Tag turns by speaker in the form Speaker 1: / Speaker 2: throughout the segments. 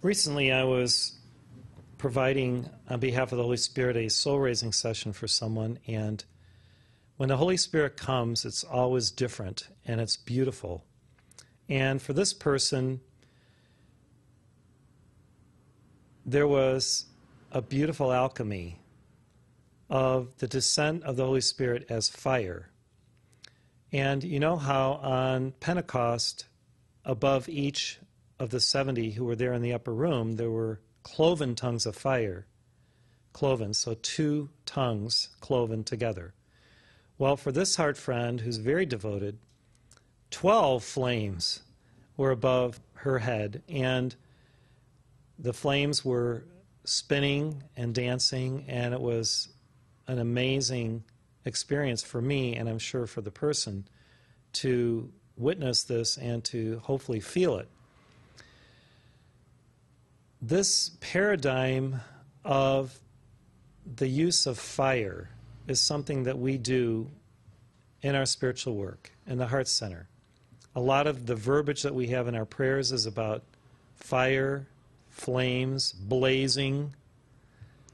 Speaker 1: Recently, I was providing, on behalf of the Holy Spirit, a soul-raising session for someone, and when the Holy Spirit comes, it's always different, and it's beautiful. And for this person, there was a beautiful alchemy of the descent of the Holy Spirit as fire. And you know how on Pentecost, above each of the 70 who were there in the upper room, there were cloven tongues of fire. Cloven, so two tongues cloven together. Well, for this heart friend who's very devoted, 12 flames were above her head, and the flames were spinning and dancing, and it was an amazing experience for me, and I'm sure for the person, to witness this and to hopefully feel it. This paradigm of the use of fire is something that we do in our spiritual work, in the Heart Center. A lot of the verbiage that we have in our prayers is about fire, flames, blazing,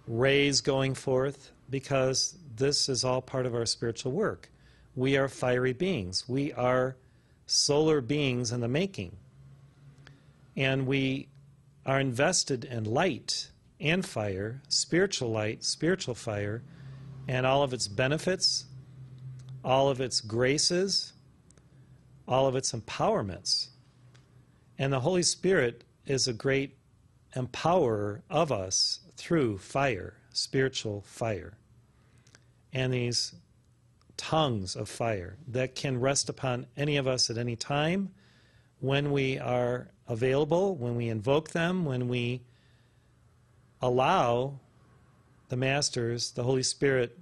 Speaker 1: rays going forth, because this is all part of our spiritual work. We are fiery beings. We are solar beings in the making. And we are invested in light and fire, spiritual light, spiritual fire, and all of its benefits, all of its graces, all of its empowerments. And the Holy Spirit is a great empowerer of us through fire, spiritual fire. And these tongues of fire that can rest upon any of us at any time when we are available, when we invoke them, when we allow the Masters, the Holy Spirit,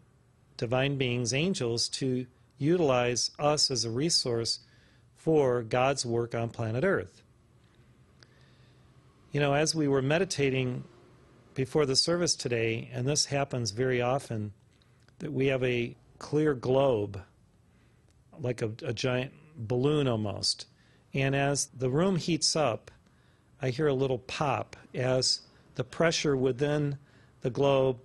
Speaker 1: divine beings, angels, to utilize us as a resource for God's work on planet Earth. You know, as we were meditating before the service today, and this happens very often, that we have a clear globe, like a giant balloon almost. And as the room heats up, I hear a little pop as the pressure within the globe,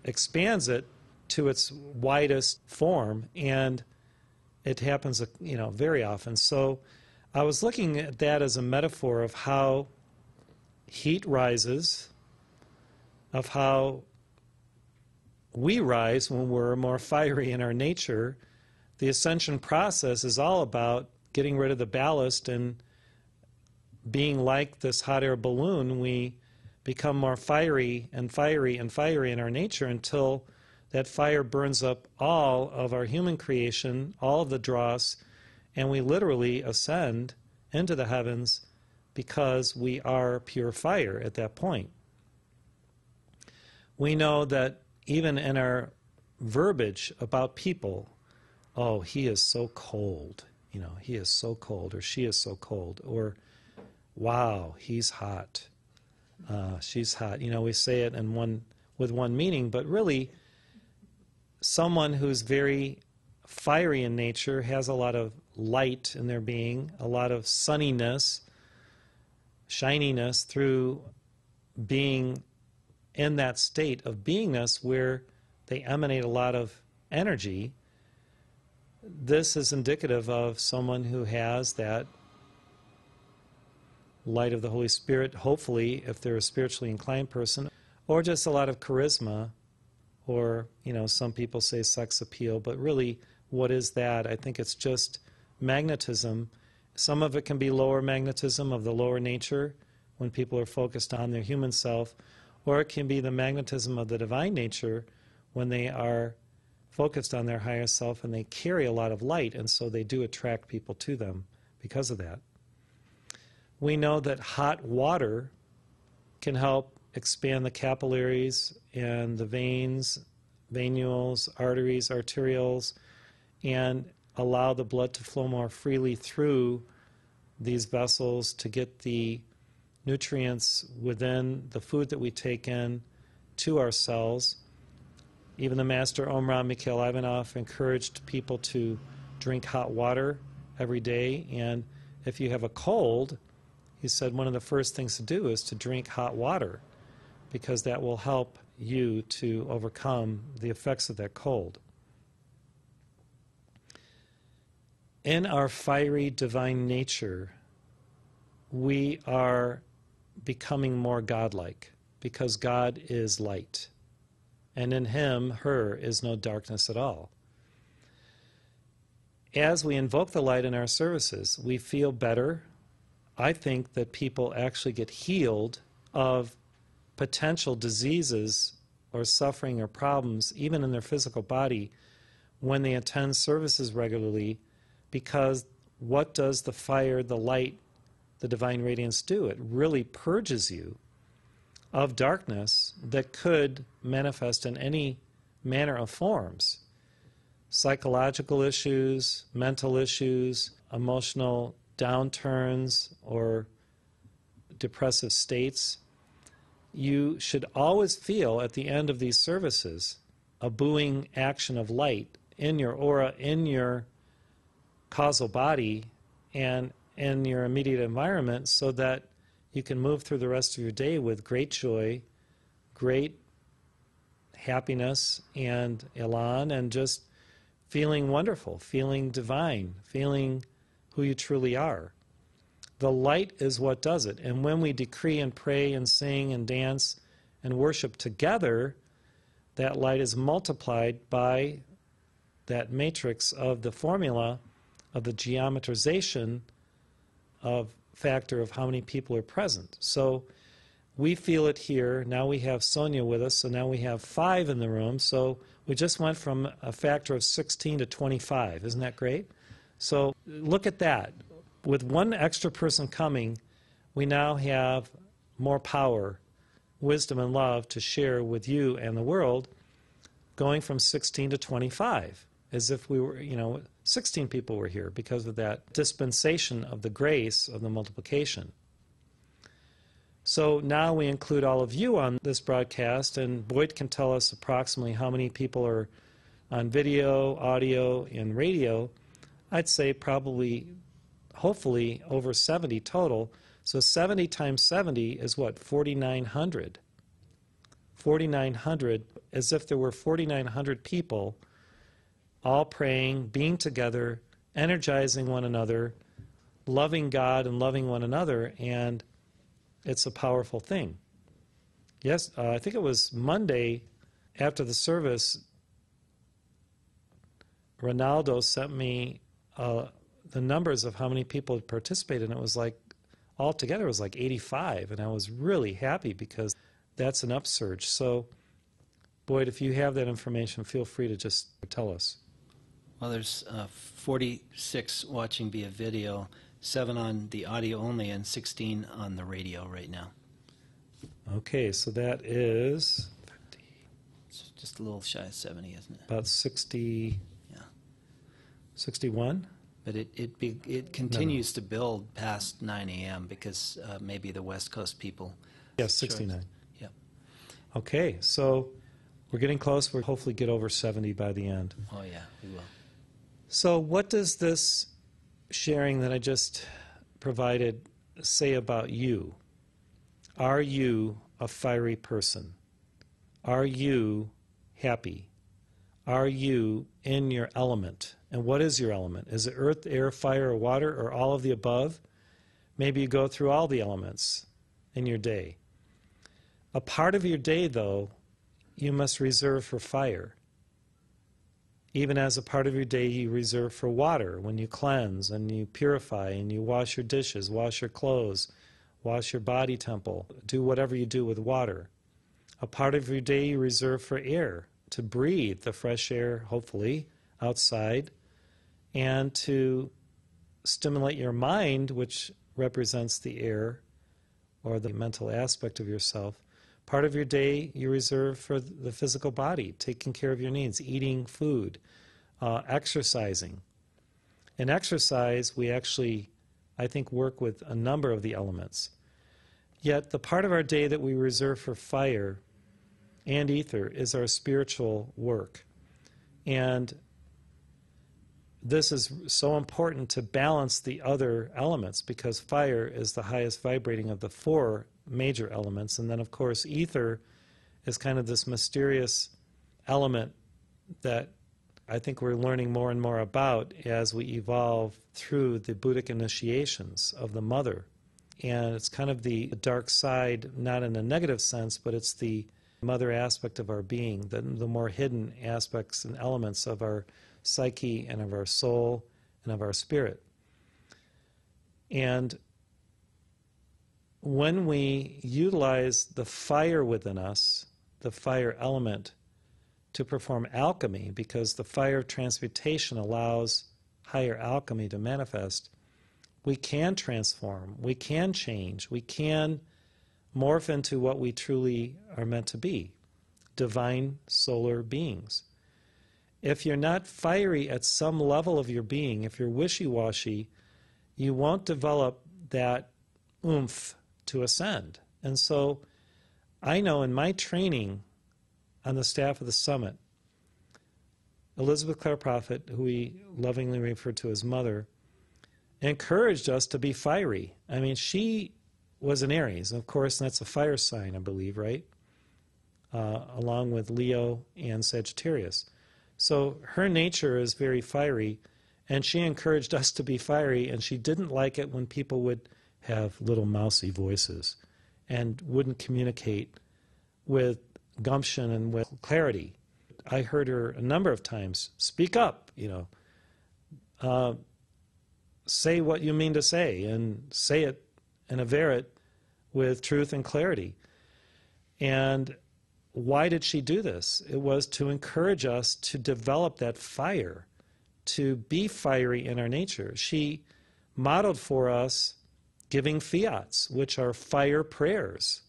Speaker 1: expands it to its widest form, and it happens, very often. So I was looking at that as a metaphor of how heat rises, of how we rise when we're more fiery in our nature. The ascension process is all about getting rid of the ballast and being like this hot air balloon. We become more fiery and fiery and fiery in our nature until that fire burns up all of our human creation, all of the dross, and we literally ascend into the heavens because we are pure fire at that point. We know that even in our verbiage about people, oh, he is so cold, he is so cold, or she is so cold, or wow, he's hot, she's hot. We say it with one meaning, but really someone who's very fiery in nature has a lot of light in their being, a lot of sunniness, shininess through being in that state of beingness where they emanate a lot of energy. This is indicative of someone who has that light of the Holy Spirit, hopefully, if they're a spiritually inclined person, or just a lot of charisma, or, some people say sex appeal, but really, what is that? I think it's just magnetism. Some of it can be lower magnetism of the lower nature when people are focused on their human self, or it can be the magnetism of the divine nature when they are focused on their higher self and they carry a lot of light, and so they do attract people to them because of that. We know that hot water can help expand the capillaries and the veins, venules, arteries, arterioles, and allow the blood to flow more freely through these vessels to get the nutrients within the food that we take in to our cells. Even the Master Omraam Mikhail Ivanov encouraged people to drink hot water every day, and if you have a cold, he said one of the first things to do is to drink hot water, because that will help you to overcome the effects of that cold. In our fiery divine nature, we are becoming more godlike, because God is light, and in him, her, is no darkness at all. As we invoke the light in our services, we feel better. I think that people actually get healed of potential diseases or suffering or problems, even in their physical body, when they attend services regularly, because what does the fire, the light, the divine radiance do? It really purges you of darkness that could manifest in any manner of forms. Psychological issues, mental issues, emotional downturns, or depressive states. You should always feel at the end of these services a buoying action of light in your aura, in your causal body, and in your immediate environment, so that you can move through the rest of your day with great joy, great happiness and elan, and just feeling wonderful, feeling divine, feeling who you truly are. The light is what does it. And when we decree and pray and sing and dance and worship together, that light is multiplied by that matrix of the formula of the geometrization of factor of how many people are present. So we feel it here. Now we have Sonia with us, so now we have 5 in the room. So we just went from a factor of 16 to 25. Isn't that great? So look at that. With one extra person coming, we now have more power, wisdom, and love to share with you and the world, going from 16 to 25, as if we were, 16 people were here because of that dispensation of the grace of the multiplication. So now we include all of you on this broadcast, and Boyd can tell us approximately how many people are on video, audio, and radio. I'd say probably, hopefully, over 70 total. So 70 times 70 is what? 4,900. 4,900, as if there were 4,900 people all praying, being together, energizing one another, loving God and loving one another, and it's a powerful thing. Yes, I think it was Monday after the service, Ronaldo sent me the numbers of how many people had participated, and it was like, altogether it was like 85, and I was really happy because that's an upsurge. So, Boyd, if you have that information, feel free to just tell us.
Speaker 2: Well, there's 46 watching via video, 7 on the audio only, and 16 on the radio right now.
Speaker 1: Okay, so that is
Speaker 2: It's just a little shy of 70, isn't it?
Speaker 1: about 60,
Speaker 2: Yeah.
Speaker 1: 61?
Speaker 2: But it continues to build past 9 a.m. because maybe the West Coast people.
Speaker 1: Yes, 69.
Speaker 2: Yep.
Speaker 1: Okay, so we're getting close. We'll hopefully get over 70 by the end.
Speaker 2: Oh, yeah, we will.
Speaker 1: So what does this sharing that I just provided say about you? Are you a fiery person? Are you happy? Are you in your element? And what is your element? Is it earth, air, fire, or water, or all of the above? Maybe you go through all the elements in your day. A part of your day, though, you must reserve for fire. Even as a part of your day you reserve for water when you cleanse and you purify and you wash your dishes, wash your clothes, wash your body temple, do whatever you do with water. A part of your day you reserve for air, to breathe the fresh air, hopefully, outside, and to stimulate your mind, which represents the air or the mental aspect of yourself. Part of your day you reserve for the physical body, taking care of your needs, eating food, exercising. In exercise, we actually, I think, work with a number of the elements. Yet the part of our day that we reserve for fire and ether is our spiritual work. And this is so important to balance the other elements, because fire is the highest vibrating of the four major elements. And then, of course, ether is kind of this mysterious element that I think we're learning more and more about as we evolve through the Buddhic initiations of the mother. And it's kind of the dark side, not in a negative sense, but it's the mother aspect of our being, the more hidden aspects and elements of our psyche and of our soul and of our spirit. And when we utilize the fire within us, the fire element, to perform alchemy, because the fire of transmutation allows higher alchemy to manifest, we can transform, we can change, we can morph into what we truly are meant to be, divine solar beings. If you're not fiery at some level of your being, if you're wishy-washy, you won't develop that oomph to ascend. And so I know in my training on the staff of the summit, Elizabeth Clare Prophet, who we lovingly refer to as Mother, encouraged us to be fiery. I mean, she was an Aries, of course, and that's a fire sign, I believe, right? Along with Leo and Sagittarius. So her nature is very fiery, and she encouraged us to be fiery, and she didn't like it when people would have little mousy voices and wouldn't communicate with gumption and with clarity. I heard her a number of times, speak up, say what you mean to say, and say it and aver it with truth and clarity. And why did she do this? It was to encourage us to develop that fire, to be fiery in our nature. She modeled for us giving fiats, which are fire prayers.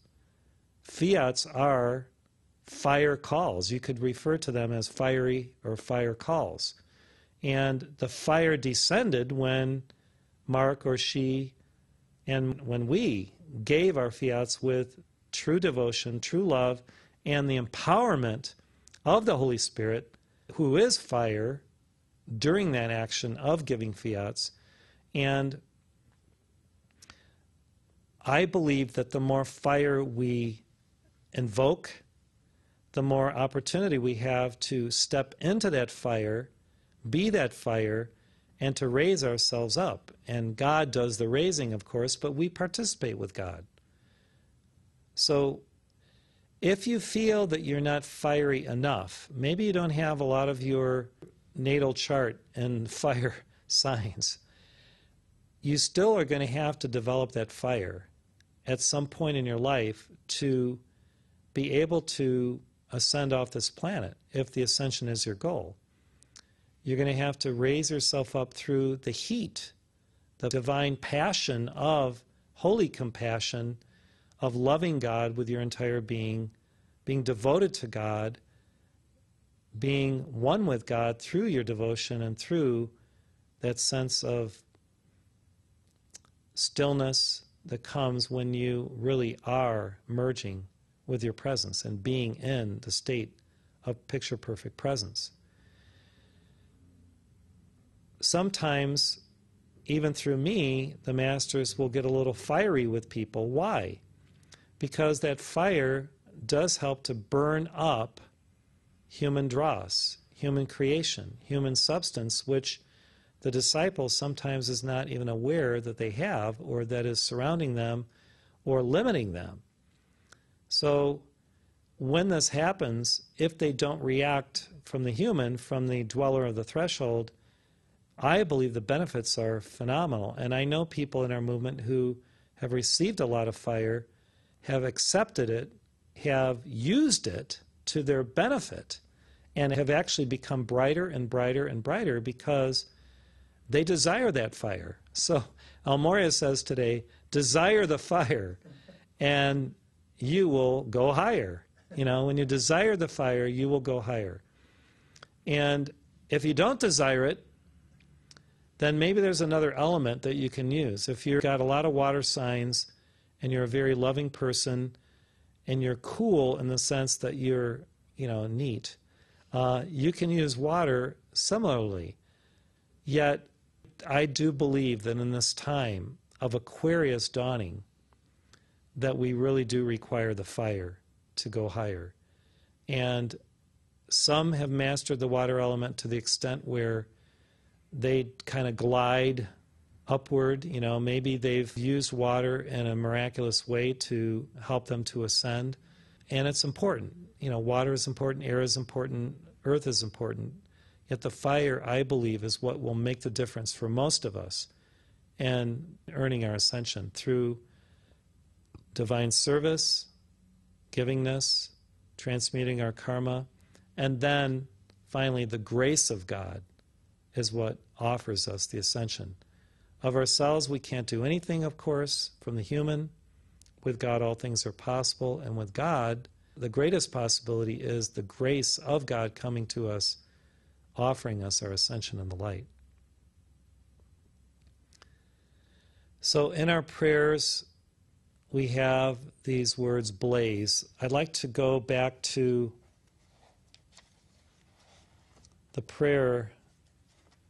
Speaker 1: Fiats are fire calls. You could refer to them as fiery or fire calls. And the fire descended when Mark or she, and when we gave our fiats with true devotion, true love, and the empowerment of the Holy Spirit, who is fire, during that action of giving fiats. And I believe that the more fire we invoke, the more opportunity we have to step into that fire, be that fire, and to raise ourselves up. And God does the raising, of course, but we participate with God. So if you feel that you're not fiery enough, maybe you don't have a lot of your natal chart and fire signs, you still are going to have to develop that fire at some point in your life to be able to ascend off this planet, if the ascension is your goal. You're going to have to raise yourself up through the heat, the divine passion of holy compassion, of loving God with your entire being devoted to God, being one with God through your devotion and through that sense of stillness that comes when you really are merging with your presence and being in the state of picture-perfect presence. Sometimes, even through me, the masters will get a little fiery with people. Why? Because that fire does help to burn up human dross, human creation, human substance, which the disciple sometimes is not even aware that they have, or that is surrounding them or limiting them. So when this happens, if they don't react from the human, from the dweller of the threshold, I believe the benefits are phenomenal. And I know people in our movement who have received a lot of fire, have accepted it, have used it to their benefit, and have actually become brighter and brighter and brighter because they desire that fire. So El Morya says today, desire the fire and you will go higher. When you desire the fire, you will go higher. And if you don't desire it, then maybe there's another element that you can use. If you've got a lot of water signs and you're a very loving person and you're cool in the sense that you're, neat, you can use water similarly. Yet, I do believe that in this time of Aquarius dawning, that we really do require the fire to go higher. And some have mastered the water element to the extent where they kind of glide upward. You know, maybe they've used water in a miraculous way to help them to ascend. And it's important. You know, water is important, air is important, earth is important. Yet the fire, I believe, is what will make the difference for most of us in earning our ascension through divine service, givingness, transmuting our karma, and then finally the grace of God is what offers us the ascension. Of ourselves, we can't do anything, of course, from the human. With God, all things are possible. And with God, the greatest possibility is the grace of God coming to us, offering us our ascension in the light. So in our prayers, we have these words, blaze. I'd like to go back to the prayer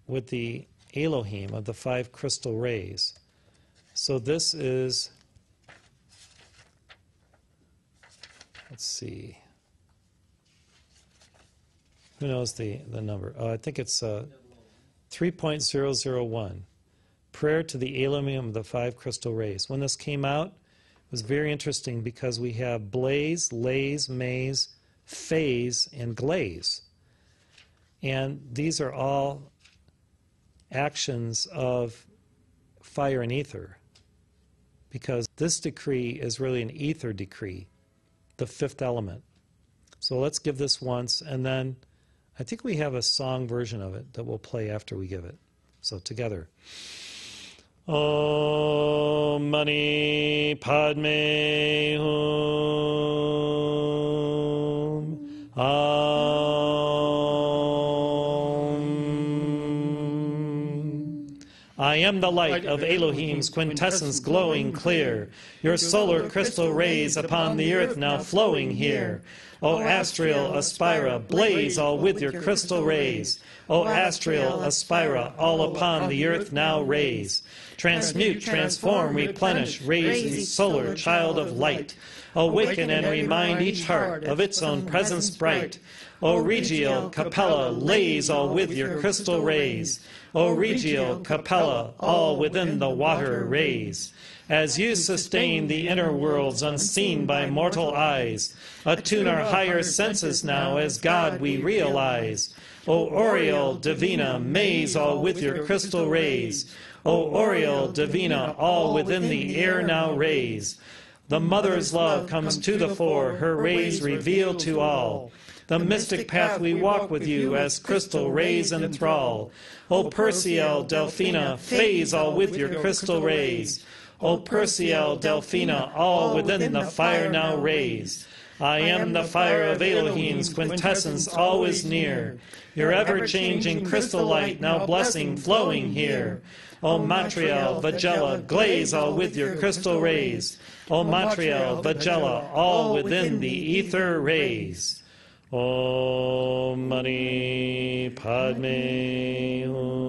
Speaker 1: with the Elohim of the 5 crystal rays. So this is, let's see, who knows the number? Oh, I think it's 3.001. Prayer to the Elohim of the 5 crystal rays. When this came out, it was very interesting because we have blaze, laze, maze, phase, and glaze. And these are all actions of fire and ether, because this decree is really an ether decree, the 5th element. So let's give this once, and then I think we have a song version of it that we'll play after we give it. So together. Om Mani Padme Hum. I am the light of Elohim's quintessence glowing clear, your solar crystal rays upon the earth now flowing here. O Astriel Aspira, blaze all with your crystal rays. O Astriel Aspira, all upon the earth now raise. Transmute, transform, replenish, raise the solar child of light. Awaken and remind each heart of its own presence bright. O Regio Capella, laze all with your crystal rays. O Regio Capella, all within the water rays. As you sustain the inner worlds unseen by mortal eyes, attune our higher senses now as God we realize. O Oriole Divina, maze all with your crystal rays. O Oriole Divina, all within the air now raise. The mother's love comes to the fore, her rays reveal to all the mystic path we walk with you as crystal rays enthrall. O Perciel Delphina, phase all with your crystal rays. O Perciel Delphina, all within the fire now raise. I am the fire of Elohim's quintessence always near, your ever-changing crystal light now blessing flowing here. O Matriel Vajella, glaze all with your crystal rays. O Matriel Vajella, all within the ether rays. Om Mani Padme Hum.